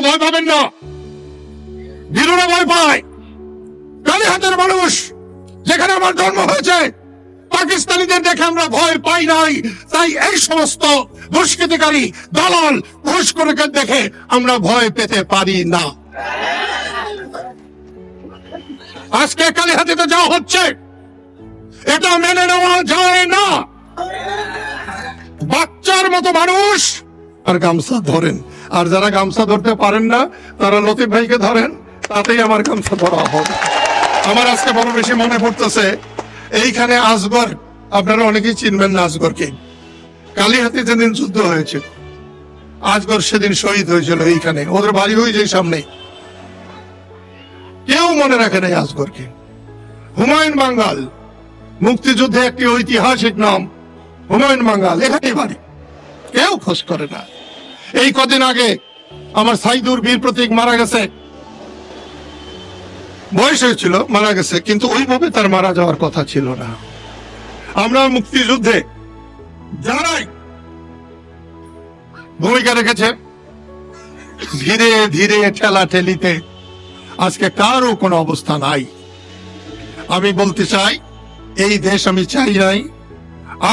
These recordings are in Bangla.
ভয় পাবেন না, বীররা ভয় পায়। কালীহাতের মানুষ, যেখানে আমার জন্ম হয়েছে, পাকিস্তানিদের দেখে আমরা ভয় পাই নাই। তাই এই সমস্ত দুষ্কৃতিকারী দালাল ঘুষখোরকে দেখে আমরা ভয় পেতে পারি না। আজকে কালীহাতিতে যা হচ্ছে এটা মেনে নেওয়া যায় না। বাচ্চার মতো মানুষ আর গামছা ধরেন, আর যারা গামছা ধরতে পারেন না তারা লতিফ ভাইকে ধরেন, তাতেই আমার গামছা ধরা হবে। আমার আজকে বড় বেশি মনে পড়তেছে, এইখানে আসগর, আপনারা অনেকেই চিনবেন না আসগরকে। কালীহাতি যেদিন যুদ্ধ হয়েছিল, আসগর সেদিন শহীদ হয়েছিল এইখানে, ওদের বাড়ি হয়ে যায় সামনে। কেউ মনে রাখে নাই আসগরকে। হুমায়ুন বাঙ্গাল, মুক্তিযুদ্ধে একটি ঐতিহাসিক নাম, হুমায়ুন বাঙ্গাল এখানেই বাড়ি, কেউ খোঁজ করে না। এই কদিন আগে আমার সাইদুর বীর প্রতীক মারা গেছে, বয়স হয়েছিল, মারা গেছে, কিন্তু ওইভাবে তার মারা যাওয়ার কথা ছিল না। আমরা মুক্তিযুদ্ধে যারাই ভূমিকা রেখেছে, ধীরে ধীরে ঠেলা ঠেলিতে আজকে কারও কোনো অবস্থা নাই। আমি বলতে চাই, এই দেশ আমি চাই নাই।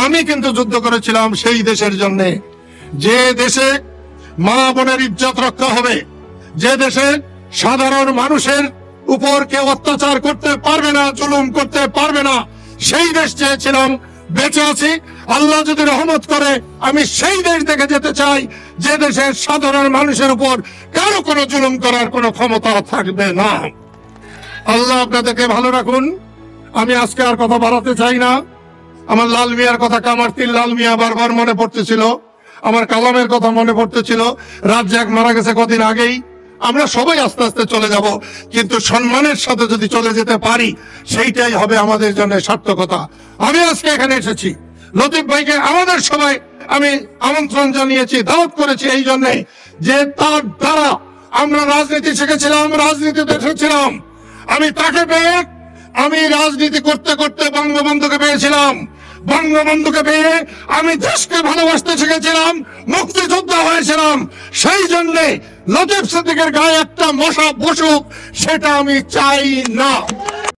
আমি কিন্তু যুদ্ধ করেছিলাম সেই দেশের জন্য, যে দেশে মা বোনের ইজ্জত রক্ষা হবে, যে দেশে সাধারণ মানুষের উপর কেউ অত্যাচার করতে পারবে না, জুলুম করতে পারবে না, সেই দেশ চেয়েছিলাম। বেঁচে আছি, আল্লাহ যদি রহমত করে আমি সেই দেশ দেখে যেতে চাই, যে দেশের সাধারণ মানুষের উপর কারো কোনো জুলুম করার কোনো ক্ষমতা থাকবে না। আল্লাহ আপনাদেরকে ভালো রাখুন। আমি আজকে আর কথা বাড়াতে চাই না। আমার লাল মিয়ার কথা, কামারতির লাল মিয়া বারবার মনে পড়তেছিল, আমার কালামের কথা মনে পড়তেছিল। রাজ্জাক মারা গেছে কদিন আগেই। আমরা সবাই আস্তে আস্তে চলে যাব, কিন্তু সম্মানের সাথে যদি চলে যেতে পারি সেইটাই হবে আমাদের জন্য সার্থকতা। আমি আজকে এখানে এসেছি, লতিফ ভাইকে আমাদের সবাই আমি আমন্ত্রণ জানিয়েছি, দাওয়াত করেছি এই জন্যে যে তার দ্বারা আমরা রাজনীতি শিখেছিলাম, রাজনীতিতে এসেছিলাম। আমি তাকে পেয়ে, আমি রাজনীতি করতে করতে বঙ্গবন্ধুকে পেয়েছিলাম। বঙ্গবন্ধুকে পেয়ে আমি দেশকে ভালোবাসতে শিখেছিলাম, মুক্তিযোদ্ধা হয়েছিলাম। সেই জন্যে লতিফ সিদ্দিকের গায়ে একটা মশা বসুক, সেটা আমি চাই না।